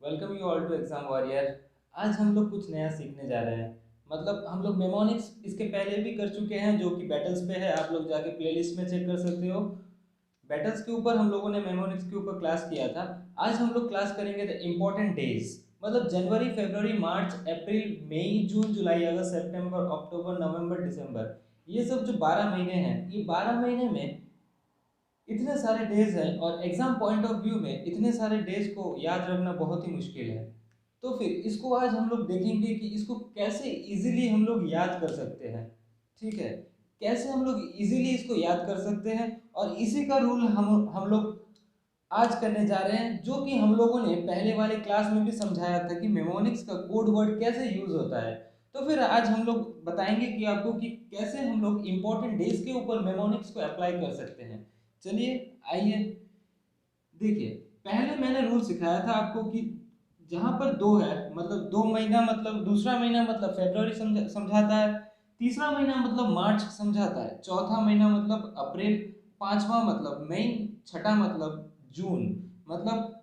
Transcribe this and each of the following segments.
Welcome you all to exam warrior. आज हम लोग कुछ नया सीखने जा रहे हैं। मतलब हम लोग मेमोनिक्स इसके पहले भी कर चुके हैं, जो कि बैटल्स पे है। आप लोग जाके प्लेलिस्ट में चेक कर सकते हो। बैटल्स के ऊपर हम लोगों ने मेमोनिक्स के ऊपर क्लास किया था। आज हम लोग क्लास करेंगे द इम्पोर्टेंट डेज। मतलब जनवरी, फरवरी, मार्च, अप्रैल, मई, जून, जुलाई, अगस्त, सितंबर, अक्टूबर, नवंबर, दिसंबर। ये सब जो 12 महीने हैं, ये 12 महीने में इतने सारे डेज हैं और एग्जाम पॉइंट ऑफ व्यू में इतने सारे डेज को याद रखना बहुत ही मुश्किल है। तो फिर इसको आज हम लोग देखेंगे कि इसको कैसे इजीली हम लोग याद कर सकते हैं। ठीक है, कैसे हम लोग इजीली इसको याद कर सकते हैं। और इसी का रूल हम लोग आज करने जा रहे हैं, जो कि हम लोगों ने पहले वाले क्लास में भी समझाया था कि मेमोनिक्स का कोड वर्ड कैसे यूज होता है। तो फिर आज हम लोग बताएंगे कि आपको कि कैसे हम लोग इंपॉर्टेंट डेज के ऊपर मेमोनिक्स को अप्लाई कर सकते हैं। चलिए, आइए देखिए। पहले मैंने रूल सिखाया था आपको कि जहां पर दो है, मतलब 2 महीना, मतलब दूसरा महीना मतलब फरवरी समझाता है, तीसरा महीना मतलब मार्च समझाता है, चौथा महीना मतलब अप्रैल, पांचवा मतलब मई, छठा मतलब जून। मतलब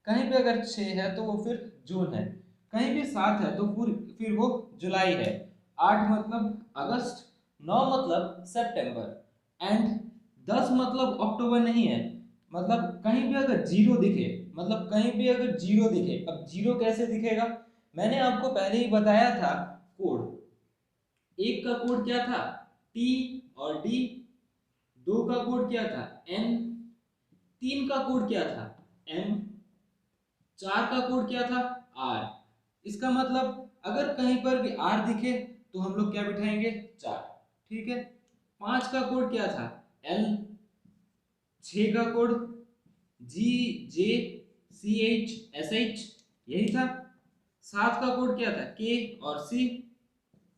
कहीं पे अगर 6 है तो वो फिर जून है, कहीं भी 7 है तो फिर वो जुलाई है, 8 मतलब अगस्त, 9 मतलब सितंबर एंड 10 मतलब अक्टूबर नहीं है। मतलब कहीं भी अगर जीरो दिखे, मतलब कहीं भी अगर जीरो दिखे, अब जीरो कैसे दिखेगा? मैंने आपको पहले ही बताया था कोड। एक का कोड क्या था? टी और डी। दो का कोड क्या था? एन। तीन का कोड क्या था? एम। चार का कोड क्या था? आर। इसका मतलब अगर कहीं पर भी आर दिखे तो हम लोग क्या बिठाएंगे? चार। ठीक है। पांच का कोड क्या था? एल। छ का कोड जी, जे, सी एच, एस एच, यही था। सात का कोड क्या था? के और सी।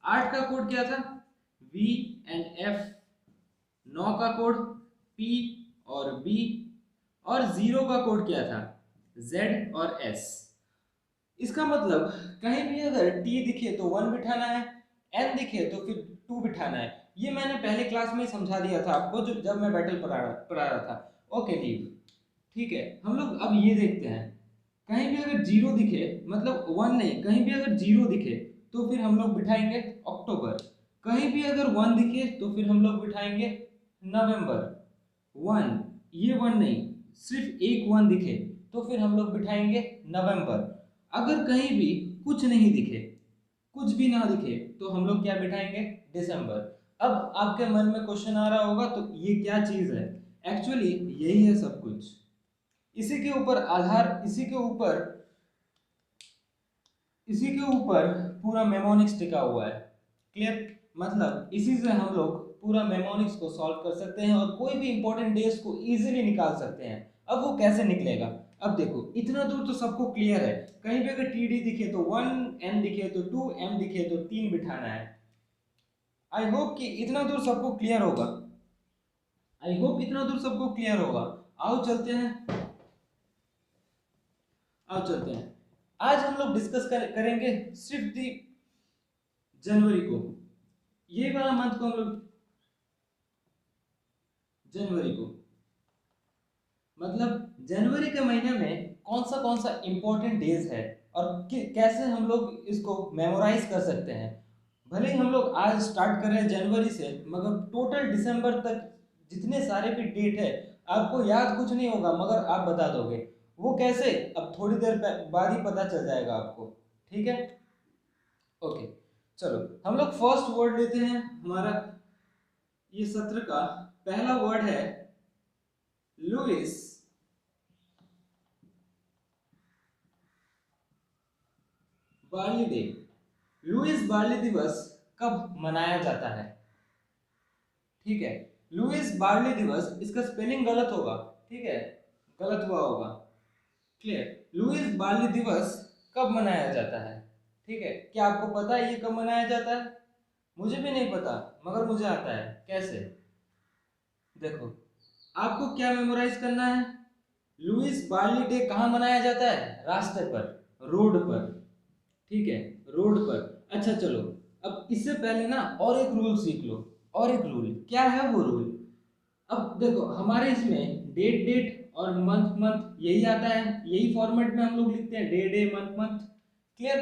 आठ का कोड क्या था? We and F. नौ का कोड पी और बी। और जीरो का कोड क्या था? जेड और एस। इसका मतलब कहीं भी अगर टी दिखे तो 1 बिठाना है, एन दिखे तो फिर 2 बिठाना है। ये मैंने पहले क्लास में ही समझा दिया था आपको, जो जब मैं बैटल पढ़ा रहा था। Okay leave. ठीक है, हम लोग अब ये देखते हैं। कहीं भी अगर जीरो दिखे, मतलब 1 नहीं, कहीं भी अगर जीरो दिखे तो फिर हम लोग बिठाएंगे अक्टूबर। कहीं भी अगर 1 दिखे तो फिर हम लोग बिठाएंगे नवंबर। 1, ये 1 नहीं, सिर्फ एक 1 दिखे तो फिर हम लोग बिठाएंगे नवंबर। अगर कहीं भी कुछ नहीं दिखे, कुछ भी ना दिखे, तो हम लोग क्या बिठाएंगे? दिसंबर। अब आपके मन में क्वेश्चन आ रहा होगा, तो ये क्या चीज है? एक्चुअली यही है सब कुछ। इसी के ऊपर आधार, इसी के ऊपर पूरा मेमोनिक्स टिका हुआ है। क्लियर? मतलब इसी से हम लोग पूरा मेमोनिक्स को सॉल्व कर सकते हैं और कोई भी इंपॉर्टेंट डेज को इजीली निकाल सकते हैं। अब वो कैसे निकलेगा? अब देखो, इतना दूर तो सबको क्लियर है। कहीं भी अगर टी डी दिखे तो 1, एन दिखे तो 2, एम दिखे तो 3 बिठाना है। आई होप कि इतना दूर सबको क्लियर होगा। आई होप इतना दूर सबको क्लियर होगा। आओ चलते हैं, आओ चलते हैं। आज हम लोग डिस्कस करेंगे सिर्फ दी जनवरी को। ये वाला मंथ को हम लोग जनवरी को, मतलब जनवरी के महीने में कौन सा इंपॉर्टेंट डेज है और कैसे हम लोग इसको मेमोराइज कर सकते हैं। भले ही हम लोग आज स्टार्ट कर रहे हैं जनवरी से, मगर टोटल दिसंबर तक जितने सारे भी डेट है, आपको याद कुछ नहीं होगा मगर आप बता दोगे। वो कैसे? अब थोड़ी देर बाद ही पता चल जाएगा आपको। ठीक है, ओके। चलो, हम लोग फर्स्ट वर्ड लेते हैं। हमारा ये सत्र का पहला वर्ड है Louis Braille day. Louis Braille दिवस कब मनाया जाता है? ठीक है, लुइस बार्ली दिवस, इसका स्पेलिंग गलत होगा। ठीक है, गलत हुआ होगा। क्लियर? लुइस बार्ली दिवस कब मनाया जाता है? ठीक है, क्या आपको पता है ये कब मनाया जाता है? मुझे भी नहीं पता, मगर मुझे आता है। कैसे? देखो, आपको क्या मेमोराइज करना है? लुइस बार्ली डे कहाँ मनाया जाता है? रास्ते पर, रोड पर। ठीक है, रोड पर। अच्छा चलो, अब इससे पहले ना और एक रूल सीख लो। और एक रूल क्या है वो रूल? अब देखो, हमारे इसमें डेट डेट और मंथ मंथ यही आता है, यही फॉर्मेट में हम लोग लिखते हैं, day day month month. Clear.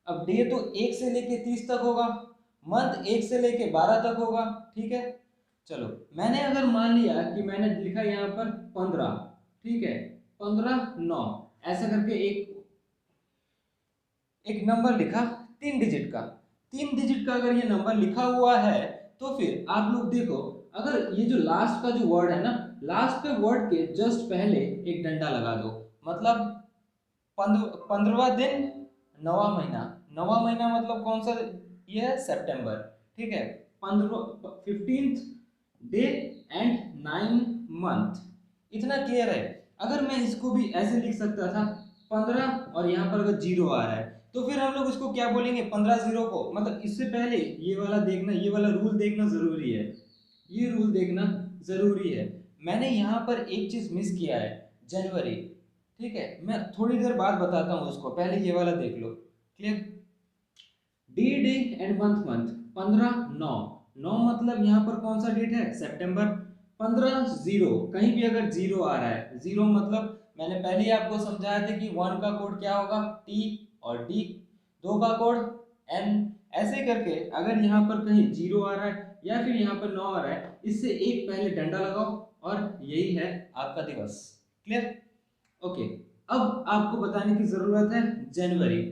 अब डे तो 1 से लेके 30 तक होगा, मंथ 1 से लेके 12 तक होगा। ठीक है, चलो मैंने अगर मान लिया कि मैंने लिखा यहाँ पर 15, ठीक है, 15 9 ऐसा करके एक एक नंबर लिखा 3 डिजिट का। 3 डिजिट का अगर ये नंबर लिखा हुआ है तो फिर आप लोग देखो, अगर ये जो लास्ट का जो वर्ड है ना, लास्ट के वर्ड के जस्ट पहले एक डंडा लगा दो। मतलब 15वां दिन 9वां महीना, 9वां महीना मतलब कौन सा, ये है सितंबर। ठीक है, 15th डे एंड 9 मंथ। इतना क्लियर है। अगर मैं इसको भी ऐसे लिख सकता था 15 और यहाँ पर अगर जीरो आ रहा है तो फिर हम लोग इसको क्या बोलेंगे, 15 जीरो को, मतलब इससे पहले ये वाला देखना, ये वाला रूल देखना जरूरी है, ये रूल देखना जरूरी है। मैंने यहाँ पर एक चीज मिस किया है, जनवरी। ठीक है, मैं थोड़ी देर बाद बताता हूँ उसको, पहले ये वाला देख लो। Clear. Day day and month month, 15 9 मतलब यहाँ पर कौन सा डेट है, सितंबर। 15 0, कहीं भी अगर जीरो आ रहा है, जीरो मतलब मैंने पहले ही आपको समझाया था कि 1 का कोड क्या होगा, टी, और डी 2 का कोड एन। ऐसे करके अगर यहाँ पर कहीं जीरो आ रहा है या फिर यहाँ पर 9 आ रहा है, इससे एक पहले डंडा लगाओ और यही है आपका दिवस। क्लियर। ओके, अब आपको बताने की जरूरत है जनवरी।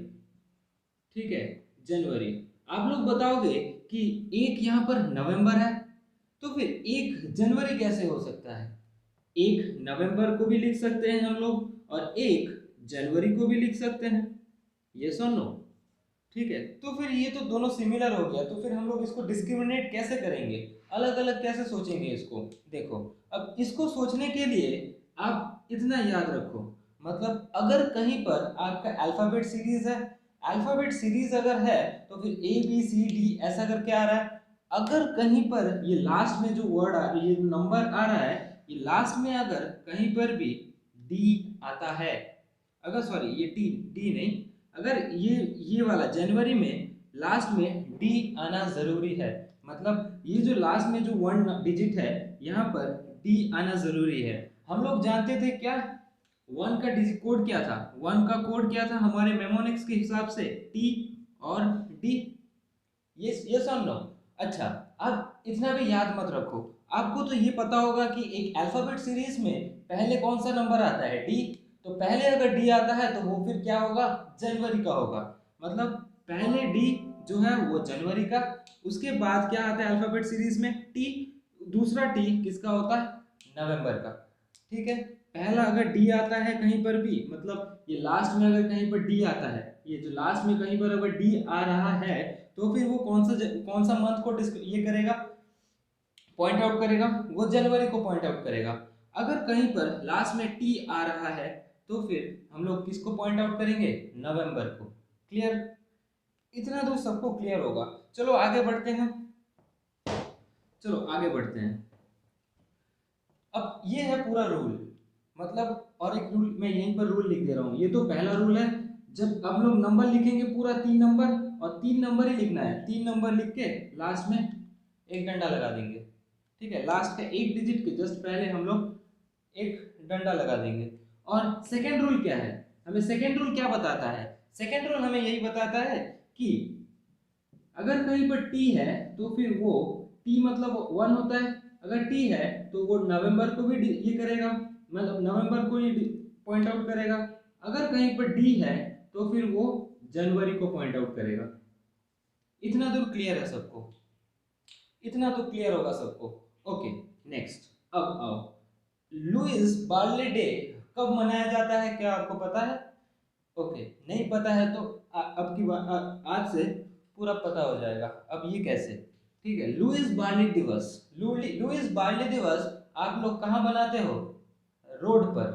ठीक है, जनवरी। आप लोग बताओगे कि एक यहाँ पर नवंबर है, तो फिर 1 जनवरी कैसे हो सकता है। 1 नवंबर को भी लिख सकते हैं हम लोग और 1 जनवरी को भी लिख सकते हैं, ये सुनो। ठीक है, तो फिर ये तो दोनों सिमिलर हो गया, तो फिर हम लोग इसको डिस्क्रिमिनेट कैसे करेंगे, अलग अलग कैसे सोचेंगे इसको। देखो, अब इसको सोचने के लिए आप इतना याद रखो, मतलब अगर कहीं पर आपका अल्फाबेट सीरीज है, अल्फाबेट सीरीज अगर है तो फिर ए बी सी डी ऐसा करके आ रहा है। अगर कहीं पर ये लास्ट में जो वर्ड आ, ये नंबर आ रहा है, ये लास्ट में अगर कहीं पर भी डी आता है, अगर सॉरी ये टी डी नहीं, अगर ये वाला जनवरी में लास्ट में डी आना जरूरी है, मतलब ये जो लास्ट में जो 1 डिजिट है यहाँ पर डी आना जरूरी है। हम लोग जानते थे क्या, 1 का डिजिट कोड क्या था, 1 का कोड क्या था हमारे मेमोनिक्स के हिसाब से, टी और डी। ये सुन लो। अच्छा, अब इतना भी याद मत रखो, आपको तो ये पता होगा कि एक अल्फाबेट सीरीज में पहले कौन सा नंबर आता है, डी। तो पहले अगर डी आता है तो वो फिर क्या होगा, जनवरी का होगा। मतलब पहले डी जो है वो जनवरी का, उसके बाद क्या आता है अल्फाबेट सीरीज में, टी। दूसरा टी किसका होता है, नवंबर का। ठीक है, पहला अगर डी आता है कहीं पर भी, मतलब ये लास्ट में अगर कहीं पर डी आता है, ये जो लास्ट में कहीं पर अगर डी आ रहा है तो फिर वो कौन सा मंथ को ये करेगा, पॉइंट आउट करेगा, वो जनवरी को पॉइंट आउट करेगा। अगर कहीं पर लास्ट में टी आ रहा है तो फिर हम लोग किसको पॉइंट आउट करेंगे, नवंबर को। क्लियर। इतना तो सबको क्लियर होगा। चलो आगे बढ़ते हैं, चलो आगे बढ़ते हैं। अब ये है पूरा रूल, मतलब और एक रूल मैं यहीं पर रूल लिख दे रहा हूँ, ये तो पहला रूल है। जब हम लोग नंबर लिखेंगे पूरा 3 नंबर, और 3 नंबर ही लिखना है, 3 नंबर लिख के लास्ट में एक डंडा लगा देंगे। ठीक है, लास्ट का 1 डिजिट के जस्ट पहले हम लोग एक डंडा लगा देंगे। और सेकेंड रूल क्या है, हमें सेकेंड रूल क्या बताता है, सेकेंड रूल हमें यही बताता है कि अगर कहीं पर टी है तो फिर वो टी मतलब 1 होता है, अगर टी है तो वो नवंबर को भी ये करेगा, मतलब नवंबर को ही पॉइंट आउट करेगा। अगर कहीं पर डी है तो फिर वो जनवरी को पॉइंट आउट करेगा। इतना दूर क्लियर है सबको, इतना तो क्लियर होगा सबको। Okay, next. अब आओ, लुइस बार्ले डे कब मनाया जाता है, क्या आपको पता है। ओके, नहीं पता है तो अब की आज से पूरा पता हो जाएगा। अब ये कैसे, ठीक है, लुइस बार्ले दिवस, लुइस बार्ले दिवस आप लोग कहाँ बनाते हो, रोड पर,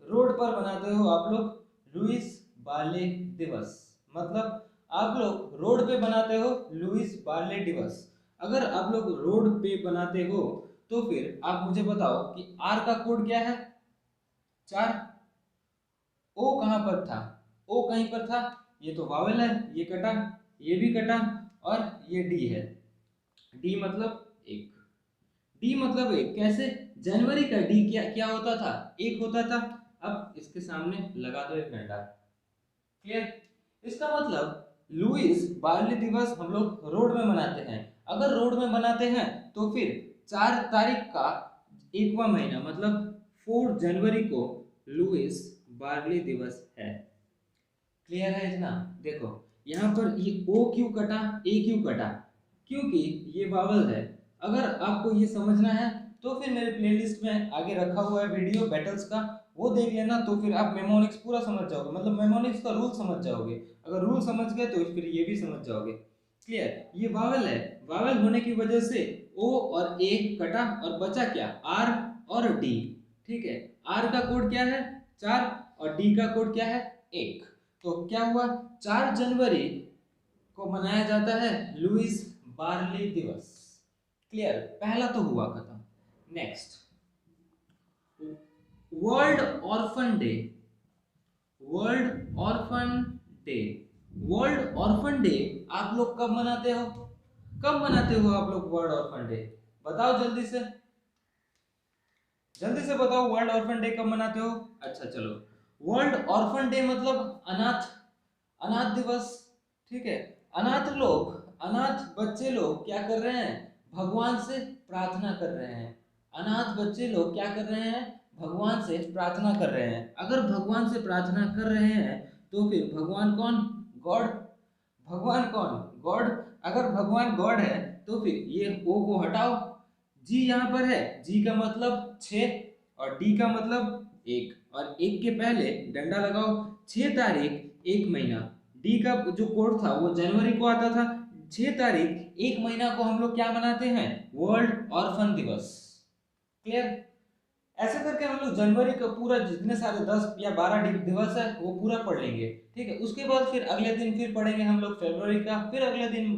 रोड पर बनाते हो आप लोग लुइस बार्ले दिवस। मतलब आप लोग रोड पे बनाते हो लुइस बार्ले दिवस। अगर आप लोग रोड पे बनाते हो तो फिर आप मुझे बताओ कि आर का कोड क्या है, 4। ओ कहाँ पर था, ओ कहीं पर था, ये तो वावेल है, ये कटा, ये भी कटा, और ये डी है, डी मतलब एक, डी मतलब एक, कैसे, जनवरी का डी क्या क्या होता था, एक होता था। अब इसके सामने लगा दो एक डंडा। क्लियर? इसका मतलब लुइस बार्ली दिवस हम लोग रोड में मनाते हैं। अगर रोड में मनाते हैं तो फिर 4 तारीख का 1वां महीना मतलब 4 जनवरी को लुइस बार्ली दिवस है। क्लियर है इतना? देखो यहाँ पर ये ओ क्यों कटा, ए क्यों कटा, क्योंकि ये वावल है। अगर आपको ये समझना है तो फिर मेरे प्लेलिस्ट में आगे रखा हुआ है वीडियो बैटल्स का, वो देख लेना, तो फिर आप मेमोनिक्स पूरा समझ जाओगे, मतलब मेमोनिक्स का रूल समझ जाओगे। अगर रूल समझ गए तो फिर ये भी समझ जाओगे। क्लियर? ये वावल है, वावल होने की वजह से ओ और ए कटा और बचा क्या, आर और डी। ठीक है, आर का कोड क्या है 4 और डी का कोड क्या है 1। तो क्या हुआ, 4 जनवरी को मनाया जाता है लुइस बार्ली दिवस। क्लियर? पहला तो हुआ खत्म। Next, world orphan day. World orphan day, world orphan day आप लोग कब मनाते हो, कब मनाते हो आप लोग वर्ल्ड ऑर्फन डे? बताओ जल्दी से, जल्दी से बताओ वर्ल्ड ऑर्फन डे कब मनाते हो? अच्छा चलो, वर्ल्ड ऑर्फन डे मतलब अनाथ, अनाथ दिवस। ठीक है, अनाथ लोग, अनाथ बच्चे लोग क्या कर रहे हैं, भगवान से प्रार्थना कर रहे हैं। अनाथ बच्चे लोग क्या कर रहे हैं, भगवान से प्रार्थना कर रहे हैं। अगर भगवान से प्रार्थना कर रहे हैं तो फिर भगवान कौन, गॉड। भगवान कौन, गॉड। अगर भगवान गॉड है तो फिर ये ओ को हटाओ, जी यहाँ पर है, जी का मतलब 6 और डी का मतलब 1 और 1 के पहले डंडा लगाओ। 6 तारीख 1 महीना, डी का जो कोड था वो जनवरी को आता था। 6 तारीख 1 महीना को हम लोग क्या मनाते हैं, वर्ल्ड ऑर्फन दिवस। क्लियर? ऐसे करके हम लोग जनवरी का पूरा जितने सारे 10 या 12 दिवस है वो पूरा पढ़ लेंगे। ठीक है, उसके बाद फिर अगले दिन फिर पढ़ेंगे हम लोग फरवरी का, फिर अगले दिन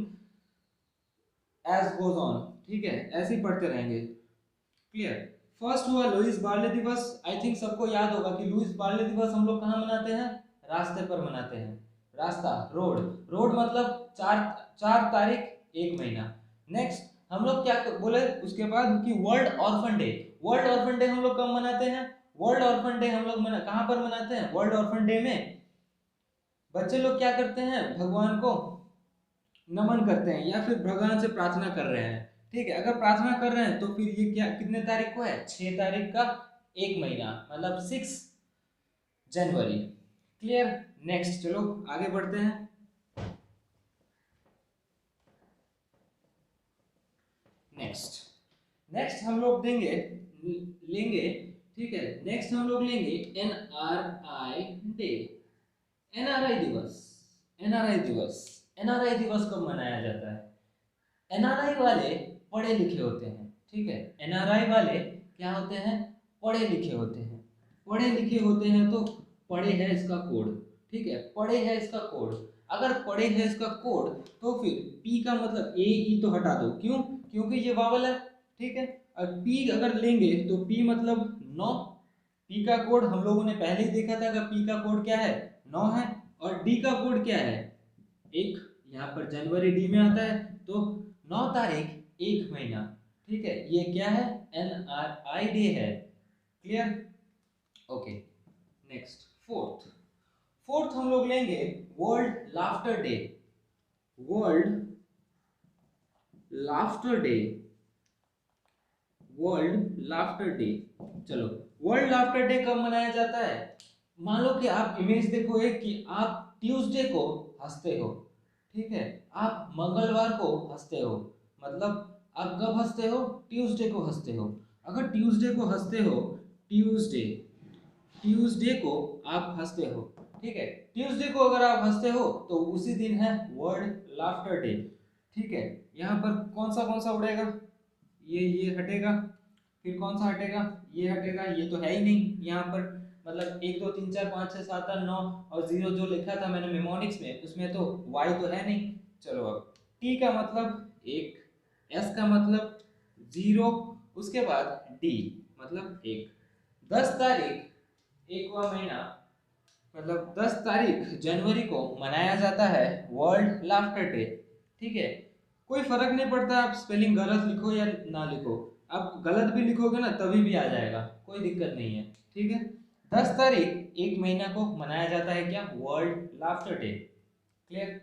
एज गोज ऑन। ठीक है, ऐसे ही पढ़ते रहेंगे। क्लियर? फर्स्ट हुआ लुइस बार्ले दिवस। आई थिंक सबको याद होगा कि लुइस बार्ले दिवस हम लोग कहाँ मनाते हैं, रास्ते पर मनाते हैं। रास्ता, रोड, रोड मतलब 4 तारीख 1 महीना। नेक्स्ट हम लोग क्या बोले उसके बाद कि world orphan day. World orphan day हम लोग कब मनाते हैं, वर्ल्ड ऑर्फन डे हम लोग कहाँ पर मनाते हैं, वर्ल्ड ऑर्फन डे में बच्चे लोग क्या करते हैं, भगवान को नमन करते हैं या फिर भगवान से प्रार्थना कर रहे हैं। ठीक है, अगर प्रार्थना कर रहे हैं तो फिर ये क्या कितने तारीख को है, 6 तारीख का 1 महीना मतलब 6 जनवरी। क्लियर? नेक्स्ट चलो आगे बढ़ते हैं। नेक्स्ट, नेक्स्ट हम लोग देंगे लेंगे, ठीक है, नेक्स्ट हम लोग लेंगे एनआरआई डे, एनआरआई दिवस। एनआरआई दिवस, एनआरआई दिवस कब मनाया जाता है, एनआरआई वाले पढ़े लिखे होते हैं। ठीक है, एनआरआई वाले क्या होते हैं, पढ़े लिखे होते हैं। पढ़े लिखे होते हैं तो पढ़े है इसका कोड। ठीक है, पढ़े है इसका कोड। अगर पढ़े है इसका कोड तो फिर पी का मतलब ए ई तो हटा दो, क्यों, क्योंकि ये वावल है। ठीक है, और पी अगर लेंगे तो पी मतलब 9। पी का कोड हम लोगों ने पहले ही देखा था कि पी का कोड क्या है, 9 है। और डी का कोड क्या है, 1। यहाँ पर जनवरी डी में आता है तो 9 तारीख 1 महीना। ठीक है, ये क्या है, एन आर आई डे है। Clear? Okay, next fourth, fourth हम लोग लेंगे world laughter day. World laughter day, world laughter day. चलो, वर्ल्ड लाफ्टर डे कब मनाया जाता है, मान लो कि आप इमेज देखो एक कि आप ट्यूसडे को हंसते हो। ठीक है, आप मंगलवार को हंसते हो, मतलब आप कब हंसते हो, ट्यूसडे को हंसते हो। अगर ट्यूसडे को हंसते हो, ट्यूसडे, ट्यूसडे को आप हंसते हो। ठीक है, ट्यूसडे को अगर आप हंसते हो तो उसी दिन है वर्ल्ड लाफ्टर डे। ठीक है, यहाँ पर कौन सा उड़ेगा, ये हटेगा, फिर कौन सा हटेगा, ये हटेगा, ये तो है ही नहीं यहाँ पर, मतलब 1 2 3 4 5 6 7 8 9 और 0 जो लिखा था मैंने मेमोनिक्स में उसमें तो y तो है नहीं। चलो अब t का मतलब 1, s का मतलब 0, उसके बाद d मतलब 1। 10 तारीख 1वां महीना मतलब 10 तारीख जनवरी को मनाया जाता है वर्ल्ड लाफ्टर डे। ठीक है, कोई फर्क नहीं पड़ता आप स्पेलिंग गलत लिखो या ना लिखो, आप गलत भी लिखोगे ना तभी भी आ जाएगा, कोई दिक्कत नहीं है, ठीक है। 10 तारीख एक महीना को मनाया जाता है क्या, वर्ल्ड लाफ्टर डे। क्लियर।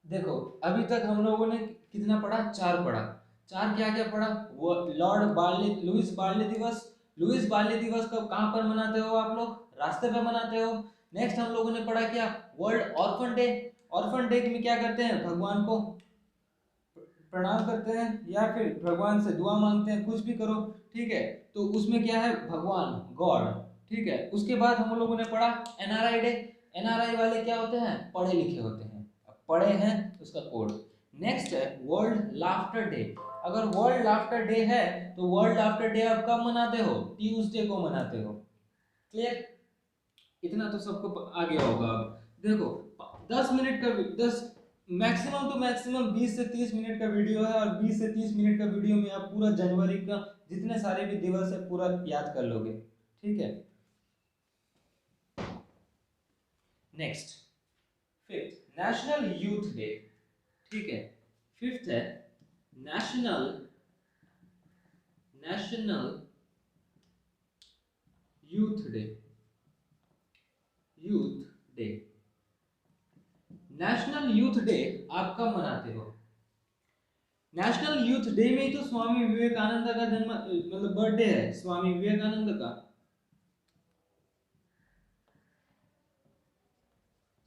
देखो अभी तक हम लोगों ने कितना पढ़ा, 4 पढ़ा। 4 क्या क्या पढ़ा, वो लॉर्ड बार्ले, लुइस बार्ले दिवस। लुइस बार्ले दिवस कब कहाँ पर मनाते हो आप लोग, रास्ते पे मनाते हो। नेक्स्ट हम लोगों ने पढ़ा क्या, world orphan day. Orphan day में क्या करते हैं, भगवान को प्रणाम करते हैं या फिर भगवान से दुआ मांगते हैं, कुछ भी करो, ठीक है। तो उसमें क्या है, भगवान, गॉड, ठीक है। उसके बाद हम लोगों ने पढ़ा एनआरआई डे। एनआरआई वाले क्या होते हैं, पढ़े लिखे होते हैं, अब पढ़े हैं उसका कोड। नेक्स्ट है वर्ल्ड लाफ्टर डे। अगर वर्ल्ड लाफ्टर डे है तो वर्ल्ड लाफ्टर डे आप कब मनाते हो, ट्यूसडे को मनाते हो। क्लियर, इतना तो सबको आ गया होगा। अब देखो 10 मिनट का 10 मैक्सिमम टू मैक्सिमम 20 से 30 मिनट का वीडियो है, और 20 से 30 मिनट का वीडियो में आप पूरा जनवरी का जितने सारे भी दिवस है पूरा याद कर लोगे, ठीक है। Next, fifth national youth day, ठीक है। फिफ्थ है national national youth day. Youth day, national youth day आप कब मनाते हो। नेशनल यूथ डे में ही तो स्वामी विवेकानंद का जन्म मतलब बर्थडे है, स्वामी विवेकानंद का,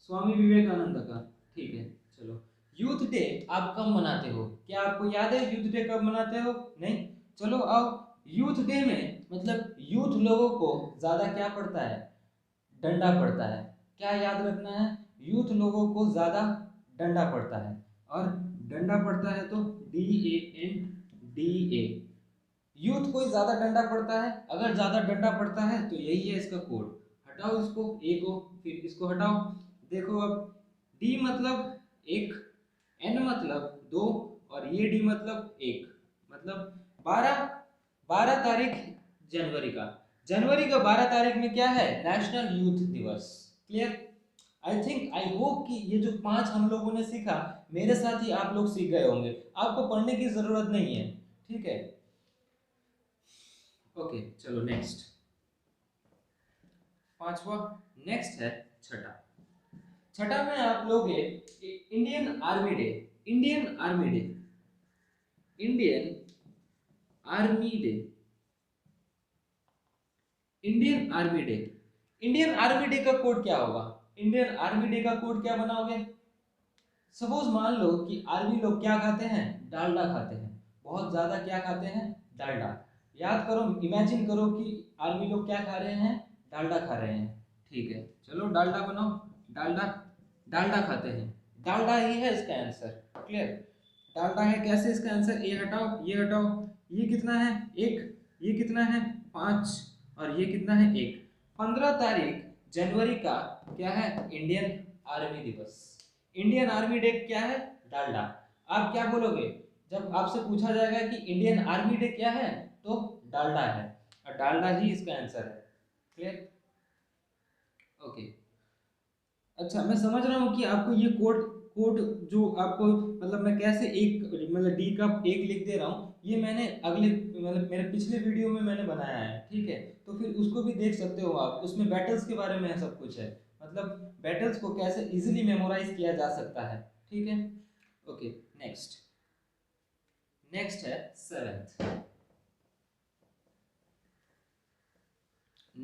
स्वामी विवेकानंद का, ठीक है। चलो यूथ डे आप कब मनाते हो, क्या आपको याद है यूथ डे कब मनाते हो, नहीं। चलो आओ, यूथ डे में मतलब यूथ लोगों को ज्यादा क्या पड़ता है, डंडा पड़ता है। क्या याद रखना है, यूथ लोगों को ज्यादा डंडा पड़ता है, और डंडा पड़ता है तो DANDA। यूथ को ज्यादा डंडा पड़ता है, अगर ज्यादा डंडा पड़ता है तो यही है इसका कोड। हटाओ इसको, ए को, फिर इसको हटाओ। देखो अब डी मतलब एक, एन मतलब 2, और ये डी मतलब 1, मतलब 12। 12 तारीख जनवरी का, जनवरी का 12 तारीख में क्या है, नेशनल यूथ दिवस। Clear. I think, I hope कि ये जो 5 हम लोगों ने सीखा मेरे साथ ही आप लोग सीख गए होंगे, आपको पढ़ने की जरूरत नहीं है, ठीक है। ओके चलो नेक्स्ट, पांचवा। नेक्स्ट है छठा। छठा में आप लोग Indian army day. Indian army day, Indian army day, Indian army day. Indian army day का कोड क्या होगा, इंडियन आर्मी डे का कोड क्या बनाओगे। सपोज मान लो कि आर्मी लोग क्या खाते हैं, डालडा खाते हैं, बहुत ज्यादा क्या खाते हैं, डालडा। याद करो, इमेजिन करो कि आर्मी लोग क्या खा रहे हैं, डालडा खा रहे हैं, ठीक है। चलो डालडा बनाओ, डालडा, डालडा खाते हैं, डालडा ही है इसका आंसर। क्लियर, डालडा है। कैसे इसका आंसर, ये हटाओ, ये हटाओ, ये कितना है 1, ये कितना है 5, और ये कितना है 1। 15 तारीख जनवरी का क्या है, इंडियन आर्मी दिवस। इंडियन आर्मी डे क्या है, डालडा। आप क्या बोलोगे जब आपसे पूछा जाएगा कि इंडियन आर्मी डे क्या है, तो डालडा है, और डालडा ही इसका आंसर है। Clear, okay. अच्छा मैं समझ रहा हूँ कि आपको ये कोड कोड जो आपको मतलब मैं कैसे एक मतलब डी का एक लिख दे रहा हूँ, ये मैंने अगले मतलब मेरे पिछले वीडियो में मैंने बनाया है, ठीक है। तो फिर उसको भी देख सकते हो आप, उसमें बैटल्स के बारे में सब कुछ है, मतलब बैटल्स को कैसे इजीली मेमोराइज किया जा सकता है, ठीक है। ओके नेक्स्ट, नेक्स्ट है सेवेंथ।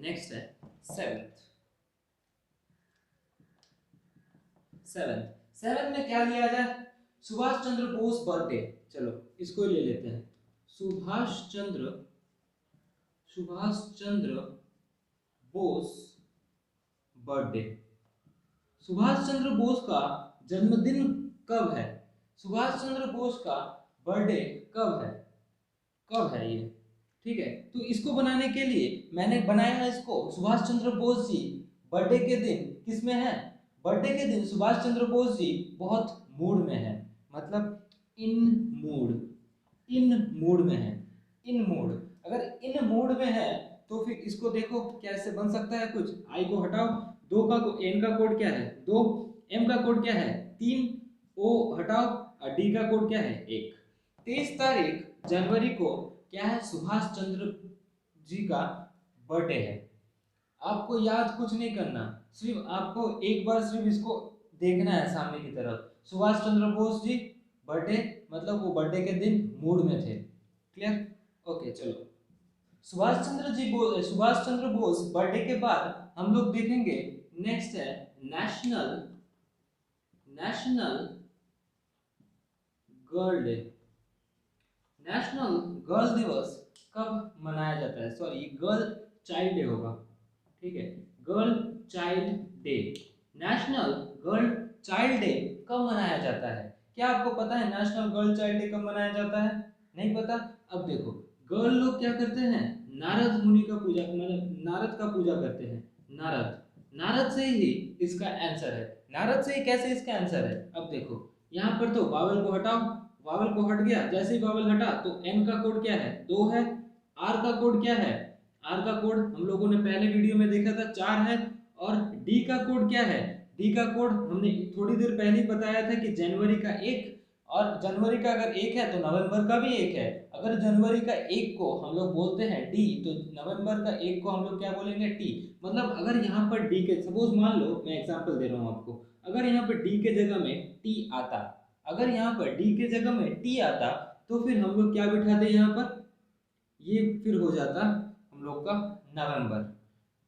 नेक्स्ट है सेवेंथ। सेवेंथ, सेवेंथ में क्या लिया जाए, सुभाष चंद्र बोस बर्थडे। चलो इसको ही ले लेते हैं, सुभाष चंद्र, सुभाष चंद्र बोस बर्थडे। सुभाष चंद्र बोस का जन्मदिन कब है, सुभाष चंद्र बोस का बर्थडे कब है, कब है ये, ठीक है। तो इसको बनाने के लिए मैंने बनाया है इसको, सुभाष चंद्र बोस जी बर्थडे के दिन किस में है, बर्थडे के दिन सुभाष चंद्र बोस जी बहुत मूड में है, मतलब इन मूड, इन मूड में है, इन मूड। अगर इन मूड में है तो फिर इसको देखो कैसे बन सकता है कुछ, आई को हटाओ, दो का एन का कोड क्या है 2, एम का कोड क्या है 3, ओ हटाओ, और डी का कोड क्या है 1। 23 तारीख जनवरी को क्या है, सुभाष चंद्र जी का बर्थडे है। आपको याद कुछ नहीं करना, सिर्फ आपको एक बार सिर्फ इसको देखना है सामने की तरफ, सुभाष चंद्र बोस जी बर्थडे, मतलब वो बर्थडे के दिन मूड में थे। क्लियर? ओके चलो, सुभाष चंद्र बोस बर्थडे के बाद हम लोग देखेंगे नेक्स्ट है national national girl day. National girl दिवस कब मनाया जाता है? सॉरी, गर्ल चाइल्ड डे होगा, ठीक है, girl child day. National girl child day कब मनाया जाता है? क्या आपको पता है नेशनल गर्ल चाइल्ड डे कब मनाया जाता है? नहीं पता? अब देखो, गर्ल लोग क्या करते हैं, नारद मुनि का पूजा, मतलब नारद का पूजा करते हैं। नारद, नारद से ही इसका आंसर है। नारद से ही कैसे इसका आंसर है? अब देखो, यहाँ पर तो वावल को हटाओ, वावल को हट गया, जैसे ही वावल हटा तो एन का कोड क्या है, 2 है। आर का कोड क्या है? आर का कोड हम लोगों ने पहले वीडियो में देखा था, 4 है। और डी का कोड क्या है? डी का कोड हमने थोड़ी देर पहले ही बताया था कि जनवरी का 1, और जनवरी का अगर 1 है तो नवंबर का भी 1 है। अगर जनवरी का 1 को हम लोग बोलते हैं डी, तो नवंबर का 1 को हम लोग क्या बोलेंगे, टी। मतलब अगर यहाँ पर डी के, सपोज मान लो, मैं एग्जांपल दे रहा हूँ आपको, अगर यहाँ पर डी के जगह में टी आता, अगर यहाँ पर डी के जगह में टी आता, तो फिर हम लोग क्या बिठाते यहाँ पर, ये फिर हो जाता हम लोग का नवंबर।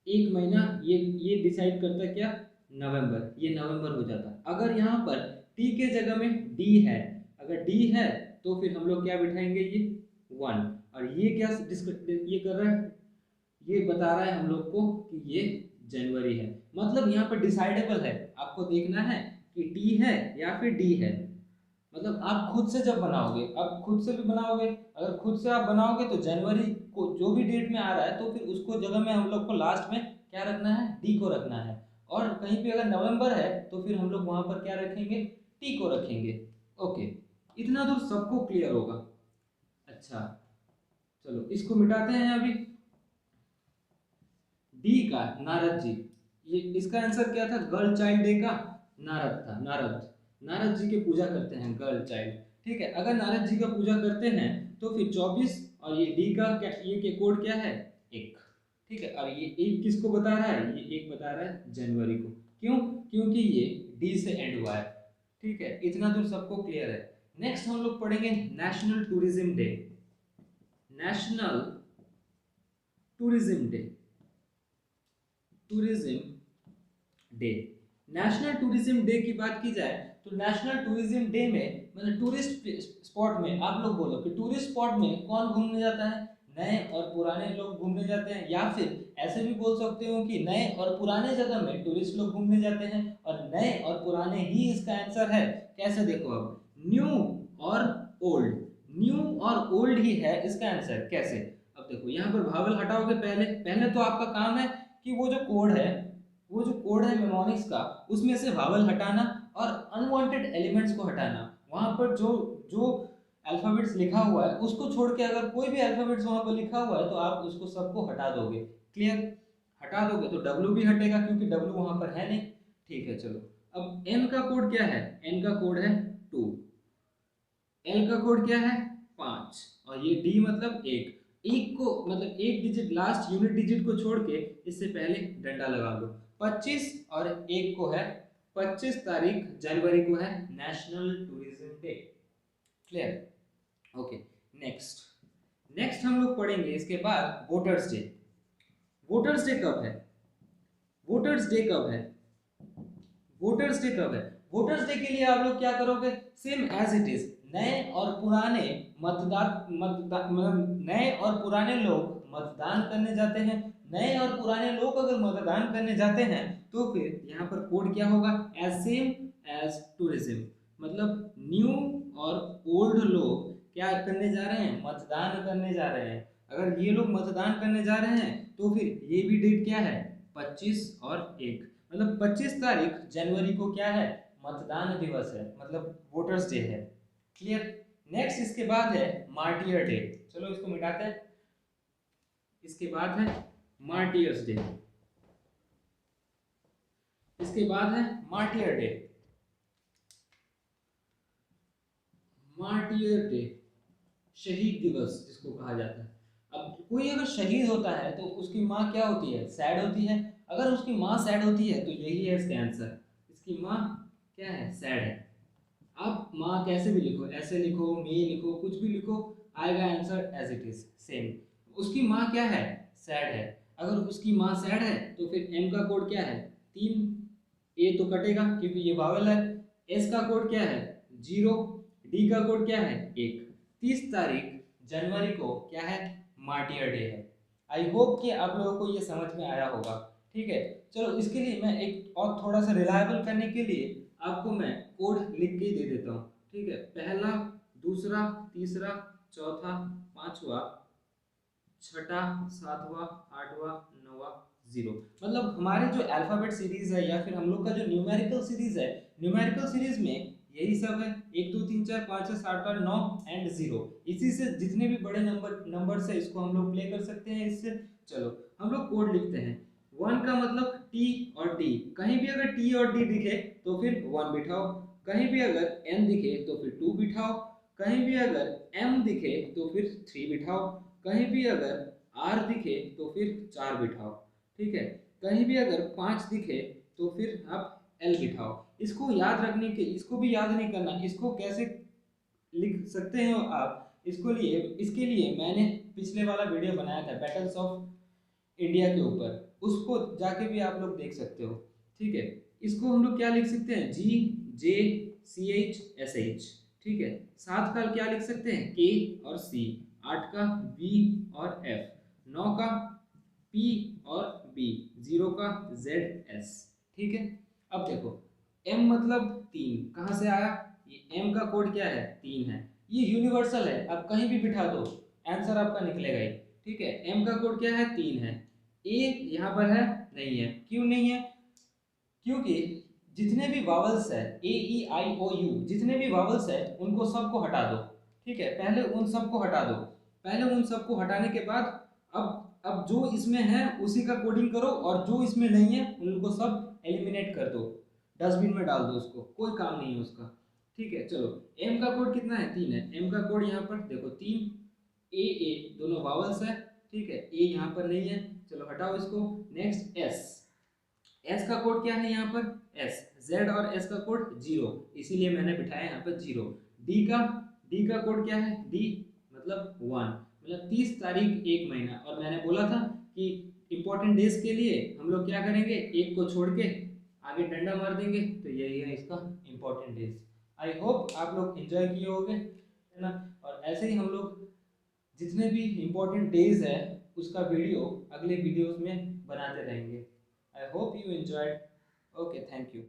एक महीना ये डिसाइड करता क्या, नवंबर, ये नवंबर हो जाता। अगर यहाँ पर टी के जगह में डी है, अगर डी है तो फिर हम लोग क्या बिठाएंगे, ये 1। और ये क्या ये कर रहा है, ये बता रहा है हम लोग को कि ये जनवरी है। मतलब यहाँ पर डिसाइडेबल है, आपको देखना है कि टी है या फिर डी है। मतलब आप खुद से जब बनाओगे, आप खुद से भी बनाओगे, अगर खुद से आप बनाओगे तो जनवरी को जो भी डेट में आ रहा है तो फिर उसको जगह में हम लोग को लास्ट में क्या रखना है, डी को रखना है। और कहीं पे अगर नवंबर है तो फिर हम लोग वहां पर क्या रखेंगे, टी को रखेंगे। ओके, इतना दूर सबको क्लियर होगा? अच्छा, चलो इसको मिटाते हैं अभी। डी का नारद जी, ये इसका आंसर क्या था, गर्ल चाइल्ड डे का नारद था। नारद, नारद जी की पूजा करते हैं गर्ल चाइल्ड, ठीक है। अगर नारद जी का पूजा करते हैं तो फिर 24, और ये डी का क्या, ये के कोड क्या है, 1, ठीक है। और ये 1 किसको बता रहा है, ये 1 बता रहा है जनवरी को। क्यों? क्योंकि ये डी से एंड हुआ है, ठीक है। इतना दूर सबको क्लियर है? नेक्स्ट हम लोग पढ़ेंगे national tourism day. National tourism day, tourism day. National tourism day की बात की जाए तो नेशनल टूरिज्म डे में, मतलब टूरिस्ट स्पॉट में, आप लोग बोलो कि टूरिस्ट स्पॉट में कौन घूमने जाता है, नए और पुराने लोग घूमने जाते हैं। या फिर ऐसे भी बोल सकते हो कि नए और पुराने जगह में टूरिस्ट लोग घूमने जाते हैं, और नए और पुराने ही इसका आंसर है। कैसे? देखो, अब न्यू और ओल्ड, न्यू और ओल्ड ही है इसका आंसर। कैसे? अब देखो, यहाँ पर भावल हटाओगे, पहले पहले तो आपका काम है कि वो जो कोड है, वो जो कोड है मेमोनिक्स का, उसमें से वावल हटाना और अनवांटेड एलिमेंट्स को हटाना। वहां पर जो जो अल्फाबेट्स लिखा हुआ है उसको छोड़ के अगर कोई भी अल्फाबेट्स वहां पर लिखा हुआ है तो आप उसको सबको हटा दोगे। क्लियर? हटा दोगे तो डब्ल्यू भी हटेगा, क्योंकि डब्ल्यू वहां पर है नहीं, ठीक है। चलो, अब एन का कोड क्या है, एन का कोड है 2, एल का कोड क्या है 5, और ये डी मतलब 1। एक को, मतलब एक डिजिट, लास्ट यूनिट डिजिट को छोड़ के इससे पहले डंडा लगा लो। 25 और 1 को है, 25 तारीख जनवरी को है national tourism day. Clear? Okay, next next हम लोग पढ़ेंगे इसके बाद वोटर्स डे। वोटर्स डे कब है? वोटर्स डे कब है? वोटर्स डे कब है? वोटर्स डे के लिए आप लोग क्या करोगे, सेम एज इट इज, नए और पुराने मतलब नए और पुराने लोग मतदान करने जाते हैं। नए और पुराने लोग अगर मतदान करने जाते हैं तो फिर यहाँ पर कोड क्या होगा, एज सेम एज टूरिज्म। मतलब न्यू और ओल्ड लोग क्या करने जा रहे हैं, मतदान करने जा रहे हैं। अगर ये लोग मतदान करने जा रहे हैं तो फिर ये भी डेट क्या है, 25 और 1, मतलब 25 तारीख जनवरी को क्या है, मतदान दिवस है, मतलब वोटर्स डे है। क्लियर? नेक्स्ट इसके बाद है मार्टियर डे। चलो इसको मिटाते हैं। इसके बाद है मार्टियर्स डे। इसके बाद है मार्टियर डे। मार्टियर डे, शहीद दिवस जिसको कहा जाता है। अब कोई अगर शहीद होता है तो उसकी माँ क्या होती है, सैड होती है। अगर उसकी माँ सैड होती है तो यही है इसका आंसर, इसकी माँ क्या है, सैड है। आप माँ कैसे भी लिखो, ऐसे लिखो, मी लिखो, कुछ भी लिखो, आएगा answer as it is same. उसकी माँ क्या है, सैड है। अगर उसकी माँ सैड है तो फिर एम का कोड क्या है, 3। ए तो कटेगा क्योंकि ये वावल है। एस का कोड क्या है, 0। डी का कोड क्या है, 1। 30 तारीख जनवरी को क्या है, मार्टियर डे है। आई होप कि आप लोगों को ये समझ में आया होगा। ठीक है, चलो इसके लिए मैं एक और थोड़ा सा रिलायबल करने के लिए आपको मैं कोड लिख के ही दे देता हूँ। ठीक है, पहला, दूसरा, तीसरा, चौथा, पांचवा, छठा, सातवां, आठवां, नौवां, 0। मतलब हमारे जो अल्फ़ाबेट सीरीज है या फिर हम लोग का जो न्यूमेरिकल सीरीज है, न्यूमेरिकल सीरीज में यही सब है, 1 2 3 4 5 6 7 8 9 एंड 0। इसी से जितने भी बड़े नंबर है इसको हम लोग प्ले कर सकते हैं इससे। चलो हम लोग कोड लिखते हैं। 1 का मतलब टी और डी, कहीं भी अगर टी और डी दिखे तो फिर 1 बिठाओ, कहीं भी अगर एन दिखे तो फिर 2 बिठाओ, कहीं भी अगर एम दिखे तो फिर 3 बिठाओ, कहीं भी अगर आर दिखे तो फिर 4 बिठाओ। ठीक है, कहीं भी अगर 5 दिखे तो फिर आप एल बिठाओ। इसको याद रखने के, इसको भी याद नहीं करना, इसको कैसे लिख सकते हो आप, इसके लिए मैंने पिछले वाला वीडियो बनाया था बैटल्स ऑफ इंडिया के ऊपर, उसको जाके भी आप लोग देख सकते हो। ठीक है, इसको हम लोग क्या लिख सकते हैं, जी, जे, सी एच, एस एच। ठीक है, 7 का क्या लिख सकते हैं, के और सी। 8 का बी और एफ। 9 का पी और बी। 0 का जेड, एस। ठीक है, अब देखो एम मतलब 3 कहाँ से आया, ये एम का कोड क्या है, 3 है। ये यूनिवर्सल है, आप कहीं भी बिठा दो आंसर आपका निकलेगा ही। ठीक है, एम का कोड क्या है, 3 है। ए यहाँ पर है, नहीं है, क्यों नहीं है, क्योंकि जितने भी वावल्स है, ए ई आई ओ यू, जितने भी वावल्स है उनको सबको हटा दो। ठीक है, पहले उन सबको हटा दो, पहले उन सबको हटाने के बाद अब जो इसमें है उसी का कोडिंग करो, और जो इसमें नहीं है उनको सब एलिमिनेट कर दो, डस्टबिन में डाल दो, उसको कोई काम नहीं है उसका। ठीक है, चलो एम का कोड कितना है, 3 है। एम का कोड यहाँ पर देखो 3, ए दोनों वावल्स है। ठीक है, ए यहाँ पर नहीं है, चलो हटाओ इसको। नेक्स्ट एस, एस का कोड क्या है यहाँ पर, एस। जेड और एस का कोड 0, इसीलिए मैंने बिठाया यहाँ पर 0। डी का कोड क्या है, डी मतलब 1, मतलब 30 तारीख 1 महीना। और मैंने बोला था कि इंपॉर्टेंट डेज के लिए हम लोग क्या करेंगे, एक को छोड़ के आगे डंडा मार देंगे, तो यही है इसका इंपॉर्टेंट डेज। आई होप आप लोग एंजॉय किए होंगे, है ना। और ऐसे ही हम लोग जितने भी इम्पोर्टेंट डेज है उसका वीडियो अगले वीडियोस में बनाते रहेंगे। I hope you enjoyed. Okay, thank you.